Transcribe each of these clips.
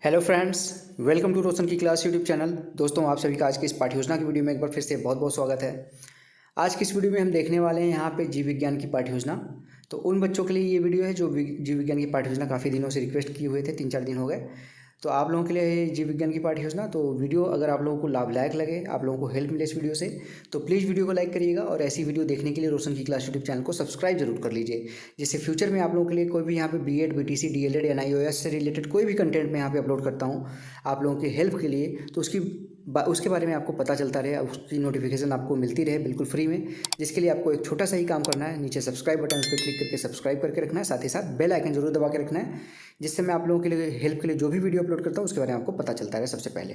Hello friends, welcome to रोशन की class YouTube channel. दोस्तों, आप सभी का आज की इस पाठ्य योजना की वीडियो में एक बार फिर से बहुत बहुत स्वागत है। आज की इस वीडियो में हम देखने वाले हैं यहाँ पे जीव विज्ञान की पाठ्य योजना। तो उन बच्चों के लिए ये वीडियो है जो जीव विज्ञान की पाठ्य योजना काफ़ी दिनों से रिक्वेस्ट किए हुए थे, 3-4 दिन हो गए। तो आप लोगों के लिए है जीव विज्ञान की पाठ्य योजना। तो वीडियो अगर आप लोगों को लाभदायक लगे, आप लोगों को हेल्प मिले इस वीडियो से, तो प्लीज़ वीडियो को लाइक करिएगा और ऐसी वीडियो देखने के लिए रोशन की क्लास यूट्यूब चैनल को सब्सक्राइब जरूर कर लीजिए, जिससे फ्यूचर में आप लोगों के लिए कोई भी यहाँ पे बीएड, बीटीसी, डीएलएड, एनआईओएस से रिलेटेड कोई भी कंटेंट मैं यहाँ पे अपलोड करता हूँ आप लोगों की हेल्प के लिए, तो उसके बारे में आपको पता चलता रहे, उसकी नोटिफिकेशन आपको मिलती रहे बिल्कुल फ्री में। जिसके लिए आपको एक छोटा सा ही काम करना है, नीचे सब्सक्राइब बटन पर क्लिक करके सब्सक्राइब करके रखना है, साथ ही साथ बेल आइकन जरूर दबा के रखना है, जिससे मैं आप लोगों के लिए हेल्प के लिए जो भी वीडियो अपलोड करता हूँ उसके बारे में आपको पता चलता रहे सबसे पहले।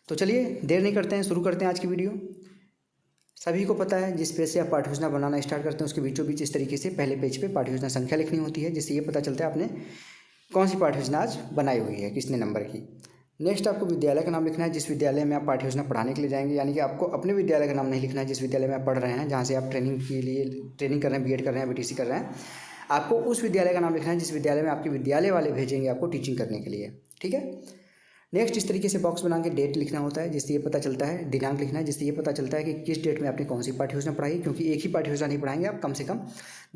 तो चलिए देर नहीं करते हैं, शुरू करते हैं आज की वीडियो। सभी को पता है जिस पेज से आप पाठ्य योजना बनाना स्टार्ट करते हैं उसके बीचों बीच इस तरीके से पहले पेज पे पाठ्य योजना संख्या लिखनी होती है, जिससे ये पता चलता है आपने कौन सी पाठ्य योजना आज बनाई हुई है, किसने नंबर की। नेक्स्ट आपको विद्यालय का नाम लिखना है, जिस विद्यालय में आप पाठ्य योजना पढ़ाने के लिए जाएंगे। यानी कि आपको अपने विद्यालय का नाम नहीं लिखना है जिस विद्यालय में आप पढ़ रहे हैं, जहाँ से आप ट्रेनिंग के लिए ट्रेनिंग कर रहे हैं, बीएड कर रहे हैं, बीटीसी कर रहे हैं। आपको उस विद्यालय का नाम लिखना है जिस विद्यालय में आपके विद्यालय वाले भेजेंगे आपको टीचिंग करने के लिए। ठीक है। नेक्स्ट इस तरीके से बॉक्स बना के डेट लिखना होता है, जिससे ये पता चलता है, दिनांक लिखना है, जिससे ये पता चलता है कि किस डेट में आपने कौन सी पाठ्य योजना पढ़ाई। क्योंकि एक ही पाठ्य योजना नहीं पढ़ाएंगे आप, कम से कम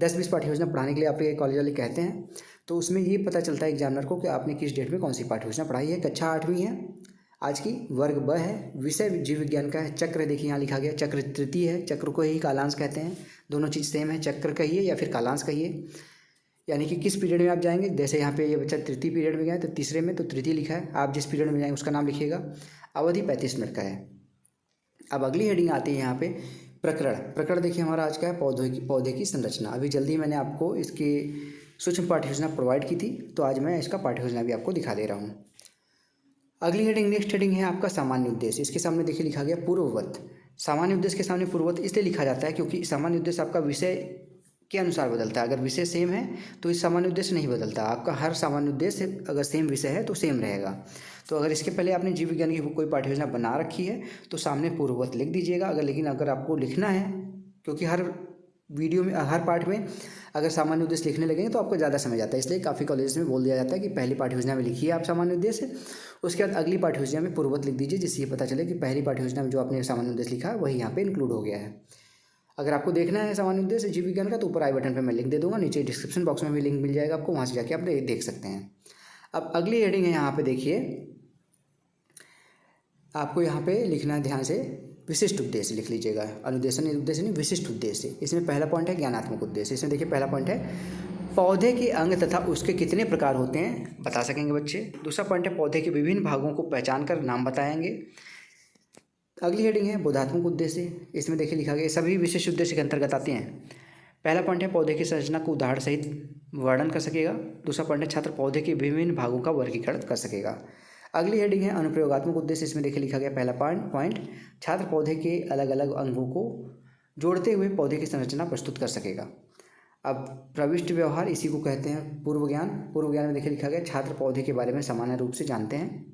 10-20 पाठ्य योजना पढ़ाने के लिए आपके कॉलेज वाले कहते हैं। तो उसमें ये पता चलता है एग्जामिनर को कि आपने किस डेट में कौन सी पाठ्य योजना पढ़ाई है। कक्षा 8वीं है आज की, वर्ग ब है, विषय जीव विज्ञान का है। चक्र देखिए यहाँ लिखा गया, चक्र तृतीय है, चक्र को ही कालांश कहते हैं। दोनों चीज़ सेम है, चक्र कहिए या फिर कालांश कहिए। यानी कि किस पीरियड में आप जाएंगे, जैसे यहाँ पे ये बच्चा तृतीय पीरियड में गया है तो तीसरे में तो तृतीय लिखा है, आप जिस पीरियड में जाएंगे उसका नाम लिखिएगा। अवधि 35 मिनट का है। अब अगली हेडिंग आती है यहाँ पे प्रकरण। प्रकरण देखिए हमारा आज का है पौधे की संरचना। अभी जल्दी मैंने आपको इसकी सूक्ष्म पाठ्य योजना प्रोवाइड की थी, तो आज मैं इसका पाठ्य योजना भी आपको दिखा दे रहा हूँ। अगली हेडिंग, नेक्स्ट हेडिंग है आपका सामान्य उद्देश्य। इसके सामने देखिए लिखा गया पूर्ववत। सामान्य उद्देश्य के सामने पूर्ववत इसलिए लिखा जाता है क्योंकि सामान्य उद्देश्य आपका विषय के अनुसार बदलता है। अगर विषय सेम है तो इस सामान्य उद्देश्य नहीं बदलता। आपका हर सामान्य उद्देश्य अगर सेम विषय है तो सेम रहेगा। तो अगर इसके पहले आपने जीव विज्ञान की कोई पाठ्य योजना बना रखी है तो सामने पूर्ववत लिख दीजिएगा। लेकिन अगर आपको लिखना है, क्योंकि हर वीडियो में, हर पार्ट में अगर सामान्य उद्देश्य लिखने लगेंगे तो आपको ज़्यादा समझ आता है। इसलिए काफ़ी कॉलेज में बोल दिया जाता है कि पहली पाठ्य योजना में लिखिए आप सामान्य उद्देश्य, उसके बाद अगली पाठ्य योजना में पूर्ववत लिख दीजिए, जिससे ये पता चले कि पहली पाठ्य योजना में जो आपने सामान्य उद्देश्य लिखा है वही यहाँ पे इंक्लूड हो गया है। अगर आपको देखना है सामान्य उद्देश्य जीव विज्ञान का तो ऊपर आई बटन पर मैं लिंक दे दूंगा, नीचे डिस्क्रिप्शन बॉक्स में भी लिंक मिल जाएगा आपको, वहाँ से जाके आप देख सकते हैं। अब अगली हेडिंग है यहाँ पे देखिए, आपको यहाँ पे लिखना है ध्यान से, विशिष्ट उद्देश्य लिख लीजिएगा। अनुदेशन उद्देश्य नहीं, विशिष्ट उद्देश्य। इसमें पहला पॉइंट है ज्ञानात्मक उद्देश्य। इसमें देखिए पहला पॉइंट है पौधे के अंग तथा उसके कितने प्रकार होते हैं बता सकेंगे बच्चे। दूसरा पॉइंट है पौधे के विभिन्न भागों को पहचान कर नाम बताएंगे। अगली हेडिंग है बोधात्मक उद्देश्य। इसमें देखिए लिखा गया सभी विशिष्ट उद्देश्य के अंतर्गत आते हैं। पहला पॉइंट है पौधे की संरचना को उदाहरण सहित वर्णन कर सकेगा। दूसरा पॉइंट है छात्र पौधे के विभिन्न भागों का वर्गीकरण कर सकेगा। अगली हेडिंग है अनुप्रयोगात्मक उद्देश्य। इसमें देखिए लिखा गया पहला पॉइंट छात्र पौधे के अलग अलग अंगों को जोड़ते हुए पौधे की संरचना प्रस्तुत कर सकेगा। अब प्रविष्ट व्यवहार, इसी को कहते हैं पूर्व ज्ञान। पूर्व ज्ञान में देखिए लिखा गया छात्र पौधे के बारे में सामान्य रूप से जानते हैं।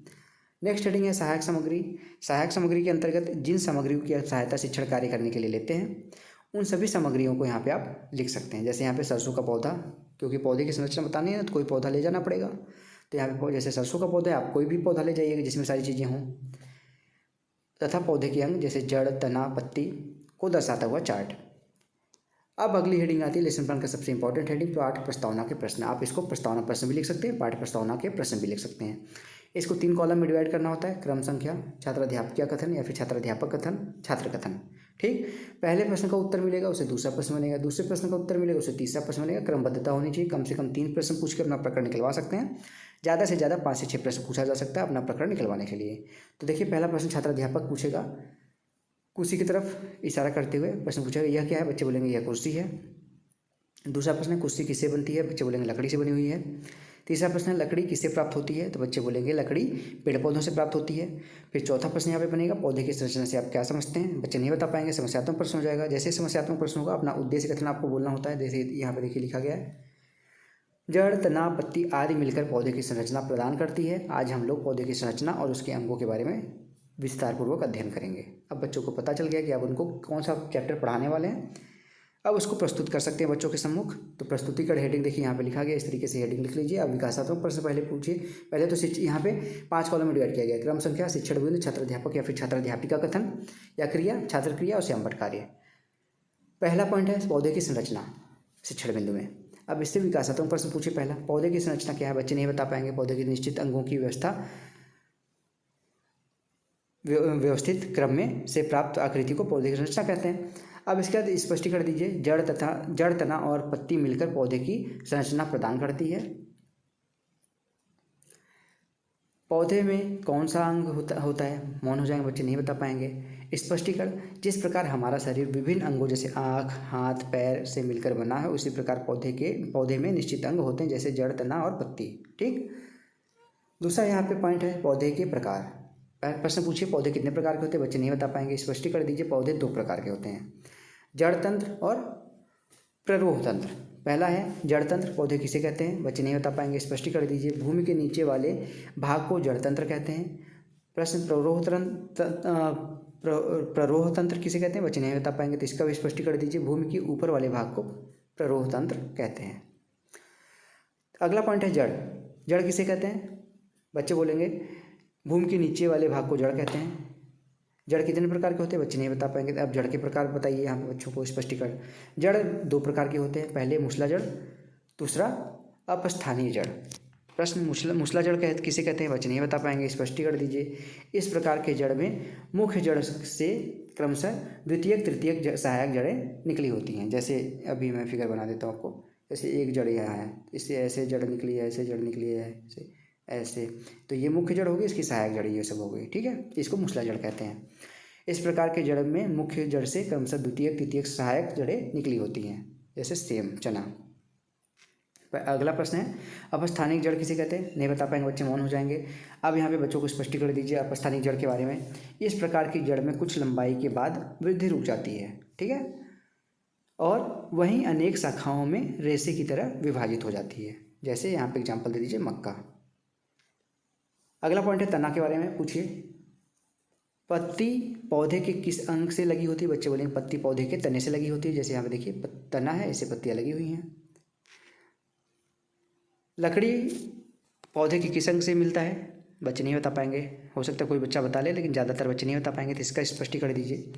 नेक्स्ट हेडिंग है सहायक सामग्री। सहायक सामग्री के अंतर्गत जिन सामग्रियों की सहायता शिक्षण कार्य करने के लिए लेते हैं उन सभी सामग्रियों को यहाँ पे आप लिख सकते हैं। जैसे यहाँ पे सरसों का पौधा, क्योंकि पौधे की संरचना बतानी है तो कोई पौधा ले जाना पड़ेगा, तो यहाँ पे जैसे सरसों का पौधा है आप कोई भी पौधा ले जाइएगा जिसमें सारी चीज़ें हों। तथा पौधे के अंग जैसे जड़, तना, पत्ती को दर्शाता हुआ चार्ट। अब अगली हेडिंग आती है लेसन प्लान का सबसे इंपॉर्टेंट हेडिंग, पाठ प्रस्तावना के प्रश्न। आप इसको प्रस्तावना प्रश्न भी लिख सकते हैं, पाठ प्रस्तावना के प्रश्न भी लिख सकते हैं। इसको 3 कॉलम में डिवाइड करना होता है, क्रम संख्या, छात्राध्यापकीय कथन या फिर छात्राध्यापक कथन, छात्र कथन। ठीक, पहले प्रश्न का उत्तर मिलेगा उसे दूसरा प्रश्न बनेगा, दूसरे प्रश्न का उत्तर मिलेगा उसे तीसरा प्रश्न बनेगा। क्रमबद्धता होनी चाहिए, कम से कम 3 प्रश्न पूछ कर अपना प्रकरण निकलवा सकते हैं। ज़्यादा से ज़्यादा 5 से 6 प्रश्न पूछा जा सकता है अपना प्रकरण निकलवाने के लिए। तो देखिए पहला प्रश्न छात्राध्यापक पूछेगा, कुर्सी की तरफ इशारा करते हुए प्रश्न पूछेगा यह क्या है, बच्चे बोलेंगे यह कुर्सी है। दूसरा प्रश्न है कुर्सी किससे बनती है, बच्चे बोलेंगे लकड़ी से बनी हुई है। तीसरा प्रश्न है लकड़ी किससे प्राप्त होती है, तो बच्चे बोलेंगे लकड़ी पेड़ पौधों से प्राप्त होती है। फिर चौथा प्रश्न यहाँ पे बनेगा पौधे की संरचना से आप क्या समझते हैं, बच्चे नहीं बता पाएंगे, समस्यात्मक प्रश्न हो जाएगा। जैसे समस्यात्मक प्रश्न होगा अपना उद्देश्य कथन आपको बोलना होता है। जैसे यहाँ पे देखिए लिखा गया है जड़, तना, पत्ती आदि मिलकर पौधे की संरचना प्रदान करती है। आज हम लोग पौधे की संरचना और उसके अंगों के बारे में विस्तारपूर्वक अध्ययन करेंगे। अब बच्चों को पता चल गया कि अब उनको कौन सा चैप्टर पढ़ाने वाले हैं। अब उसको प्रस्तुत कर सकते हैं बच्चों के सम्मुख। तो प्रस्तुतिकरण हेडिंग देखिए यहाँ पे लिखा गया, इस तरीके से हेडिंग लिख लीजिए। अब विकासात्मक प्रश्न पहले पूछिए। पहले तो यहाँ पे 5 कॉलम में डिवाइड किया गया। क्रम संख्या, शिक्षण बिंदु, छात्र अध्यापक या फिर छात्र अध्यापिका कथन या क्रिया, छात्र क्रिया और श्यामपट्ट कार्य। पहला पॉइंट है पौधे की संरचना शिक्षण बिंदु में। अब इससे विकासात्मक प्रश्न पूछिए। पहला, पौधे की संरचना क्या है? बच्चे नहीं बता पाएंगे। पौधे के निश्चित अंगों की व्यवस्थित क्रम में से प्राप्त आकृति को पौधे की संरचना कहते हैं। अब इसके बाद स्पष्टीकरण दीजिए। जड़, तना और पत्ती मिलकर पौधे की संरचना प्रदान करती है। पौधे में कौन सा अंग होता है? मौन हो जाएंगे, बच्चे नहीं बता पाएंगे। स्पष्टीकरण, जिस प्रकार हमारा शरीर विभिन्न अंगों जैसे आँख, हाथ, पैर से मिलकर बना है, उसी प्रकार पौधे में निश्चित अंग होते हैं जैसे जड़, तना और पत्ती। ठीक। दूसरा यहाँ पे पॉइंट है पौधे के प्रकार। प्रश्न पूछिए, पौधे कितने प्रकार के होते हैं? बच्चे नहीं बता पाएंगे। स्पष्टीकरण दीजिए। पौधे 2 प्रकार के होते हैं, जड़ तंत्र और प्ररोह तंत्र। पहला है जड़ तंत्र। पौधे किसे कहते हैं? बच्चे नहीं बता पाएंगे। स्पष्टीकरण दीजिए। भूमि के नीचे वाले भाग को जड़ तंत्र कहते हैं। प्रश्न, प्ररोह तंत्र किसे कहते हैं? बच्चे नहीं बता पाएंगे, तो इसका भी स्पष्टीकरण दीजिए। भूमि के ऊपर वाले भाग को प्ररोह तंत्र कहते हैं। अगला पॉइंट है जड़। जड़ किसे कहते हैं? बच्चे बोलेंगे भूमि के नीचे वाले भाग को जड़ कहते हैं। जड़ कितने प्रकार के होते हैं? बच्चे नहीं बता पाएंगे। अब जड़ के प्रकार बताइए यहाँ पे बच्चों को। स्पष्टीकरण, जड़ 2 प्रकार के होते हैं। पहले मूसला जड़, दूसरा अपस्थानीय जड़। प्रश्न, मूसला जड़ किसे कहते हैं? बच्चे नहीं बता पाएंगे। स्पष्टीकरण दीजिए। इस प्रकार के जड़ में मुख्य जड़ से क्रमशः द्वितीयक तृतीयक सहायक जड़ें निकली होती हैं। जैसे अभी मैं फिगर बना देता हूँ आपको। जैसे एक जड़ यहाँ है, इससे ऐसे जड़ निकली है, ऐसे जड़ निकली है, ऐसे, तो ये मुख्य जड़ होगी, इसकी सहायक जड़ ये सब हो गई। ठीक है, इसको मूसला जड़ कहते हैं। इस प्रकार के जड़ में मुख्य जड़ से क्रमशः द्वितीयक तृतीयक सहायक जड़ें निकली होती हैं, जैसे सेम, चना। अगला प्रश्न है अपस्थानिक जड़ किसे कहते हैं? नहीं बता पाएंगे, बच्चे मौन हो जाएंगे। अब यहाँ पे बच्चों को स्पष्टीकरण दीजिए अपस्थानिक जड़ के बारे में। इस प्रकार की जड़ में कुछ लंबाई के बाद वृद्धि रुक जाती है। ठीक है, और वहीं अनेक शाखाओं में रेशे की तरह विभाजित हो जाती है। जैसे यहाँ पे एग्जाम्पल दे दीजिए, मक्का। अगला पॉइंट है तना के बारे में। पूछिए, पत्ती पौधे के किस अंग से लगी होती है? बच्चे बोलेंगे पत्ती पौधे के तने से लगी होती है। जैसे यहाँ पे देखिए तना है, इसे पत्तियाँ लगी हुई हैं। लकड़ी पौधे के किस अंग से मिलता है? बच्चे नहीं बता पाएंगे। हो सकता है कोई बच्चा बता ले, लेकिन ज़्यादातर बच्चे नहीं बता पाएंगे, तो इसका स्पष्टीकरण दीजिए।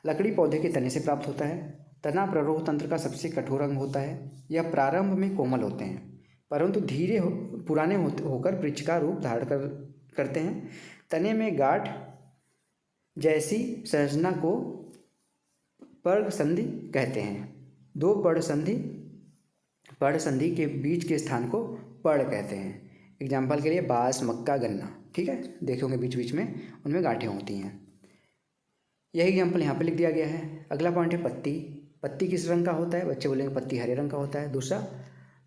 लकड़ी पौधे के तने से प्राप्त होता है। तना प्ररोह तंत्र का सबसे कठोर अंग होता है। यह प्रारंभ में कोमल होते हैं, परंतु पुराने होकर वृक्ष का रूप धारण करते हैं। तने में गांठ जैसी संरचना को पर्ग संधि कहते हैं। 2 पर्ग संधि के बीच के स्थान को पर्ग कहते हैं। एग्जाम्पल के लिए बांस, मक्का, गन्ना। ठीक है, देखे होंगे बीच बीच में उनमें गांठें होती हैं। यही एग्जाम्पल यहाँ पे लिख दिया गया है। अगला पॉइंट है पत्ती। पत्ती किस रंग का होता है? बच्चे बोलेंगे पत्ती हरे रंग का होता है। दूसरा,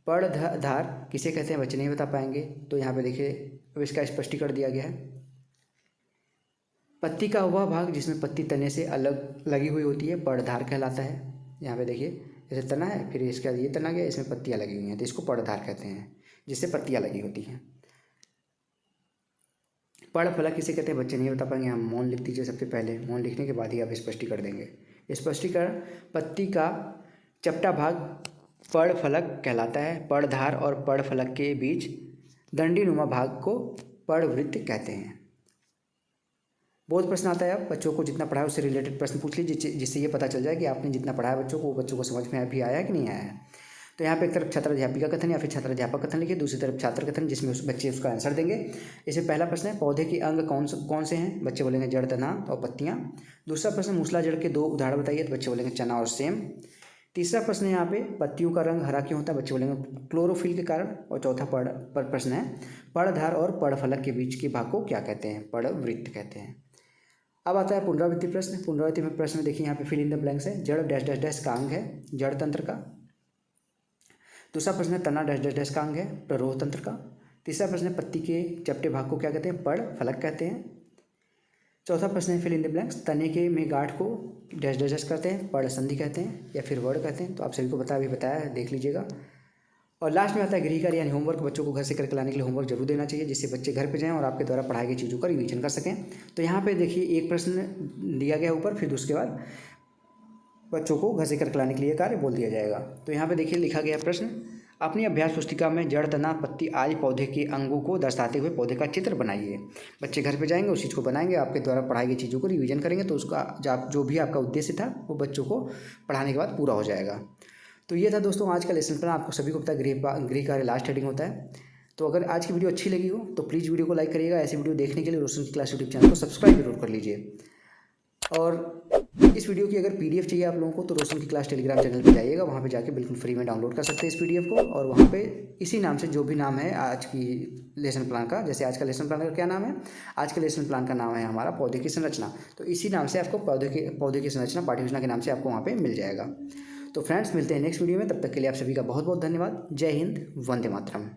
पर्णधार किसे कहते हैं? बच्चे नहीं बता पाएंगे। तो यहाँ पे देखिए अब इसका स्पष्टीकरण दिया गया है। पत्ती का वह भाग जिसमें पत्ती तने से अलग लगी हुई होती है पर्णधार कहलाता है। यहाँ पे देखिए जैसे तना है, फिर इसका ये तना गया, इसमें पत्तियाँ लगी हुई हैं, तो इसको पर्णधार कहते हैं, जिससे पत्तियाँ लगी होती हैं। पर्णफलक किसे कहते हैं? बच्चे नहीं बता पाएंगे। हम मौन लिख दीजिए सबसे पहले। मौन लिखने के बाद ही आप स्पष्टीकरण देंगे। स्पष्टीकरण, पत्ती का चपटा भाग पर्णफलक कहलाता है। पर्णधार और पर्णफलक के बीच दंडीनुमा भाग को पर्णवृत्त कहते हैं। बहुत प्रश्न आता है, अब बच्चों को जितना पढ़ा है उससे रिलेटेड प्रश्न पूछ लीजिए, जिससे ये पता चल जाए कि आपने जितना पढ़ा है बच्चों को, वो बच्चों को समझ में भी आया है कि नहीं आया है। तो यहाँ पे एक तरफ छात्र अध्यापिका कथन या फिर छात्र अध्यापक कथन लिखिए, दूसरी तरफ छात्र कथन, जिसमें उस बच्चे उसका आंसर देंगे। इसमें पहला प्रश्न है पौधे के अंग कौन से हैं? बच्चे बोलेंगे जड़, तना और पत्तियाँ। दूसरा प्रश्न, मूसला जड़ के 2 उदाहरण बताइए, तो बच्चे बोलेंगे चना और सेम। तीसरा प्रश्न है यहाँ पे पत्तियों का रंग हरा क्यों होता है? बच्चे बोलेंगे क्लोरोफिल के कारण। और चौथा प्रश्न है पर्णधार और पर्णफलक के बीच के भाग को क्या कहते हैं? पर्णवृत्त कहते हैं। अब आता है पुनरावृत्ति प्रश्न। पुनरावृत्ति में प्रश्न देखिए यहाँ पे फिल इन द ब्लैंक्स है। जड़ डैश डैश डैश का अंग है, जड़ तंत्र का। दूसरा प्रश्न है तना डैश डैश डैश का अंग है, प्ररोह तंत्र का। तीसरा प्रश्न है पत्ती के चपटे भाग को क्या कहते हैं? पर्णफलक कहते हैं। चौथा प्रश्न है फिल इन द ब्लैंक्स, तने के में गांठ को डैश डैश डैश कहते हैं, पर्ण संधि कहते हैं या फिर वर्ड कहते हैं। तो आप सभी को बताया है, देख लीजिएगा। और लास्ट में आता है गृह कार्य यानी होमवर्क। बच्चों को घर से करके लाने के लिए होमवर्क जरूर देना चाहिए, जिससे बच्चे घर पे जाएं और आपके द्वारा पढ़ाई की चीज़ों का रिवीजन कर सकें। तो यहाँ पे देखिए एक प्रश्न दिया गया ऊपर, फिर उसके बाद बच्चों को घसे कर खिलाने के लिए कार्य बोल दिया जाएगा। तो यहाँ पे देखिए लिखा गया प्रश्न, अपनी अभ्यास पुस्तिका में जड़, तना, पत्ती आदि पौधे के अंगों को दर्शाते हुए पौधे का चित्र बनाइए। बच्चे घर पे जाएंगे, उस चीज़ को बनाएंगे, आपके द्वारा पढ़ाई गई चीज़ों को रिवीजन करेंगे, तो उसका जो भी आपका उद्देश्य था वो बच्चों को पढ़ाने के बाद पूरा हो जाएगा। तो ये था दोस्तों आज का लेसन प्लान। आपको सभी को पता है गृह कार्य लास्ट हेडिंग होता है। तो अगर आज की वीडियो अच्छी लगी हो तो प्लीज़ वीडियो को लाइक करिएगा। ऐसी वीडियो देखने के लिए रोशन की क्लास यूट्यूब चैनल को सब्सक्राइब जरूर कर लीजिए। और इस वीडियो की अगर पीडीएफ चाहिए आप लोगों को तो रोशन की क्लास टेलीग्राम चैनल पे जाइएगा, वहाँ पे जाके बिल्कुल फ्री में डाउनलोड कर सकते हैं इस पीडीएफ को। और वहाँ पे इसी नाम से जो भी नाम है आज की लेसन प्लान का, जैसे आज का लेसन प्लान का क्या नाम है, आज के लेसन प्लान का नाम है हमारा पौधे की संरचना। तो इसी नाम से आपको पौधे की संरचना पाठ्ययोजना के नाम से आपको वहाँ पर मिल जाएगा। तो फ्रेंड्स मिलते हैं नेक्स्ट वीडियो में, तब तक के लिए आप सभी का बहुत बहुत धन्यवाद। जय हिंद, वंदे मातरम।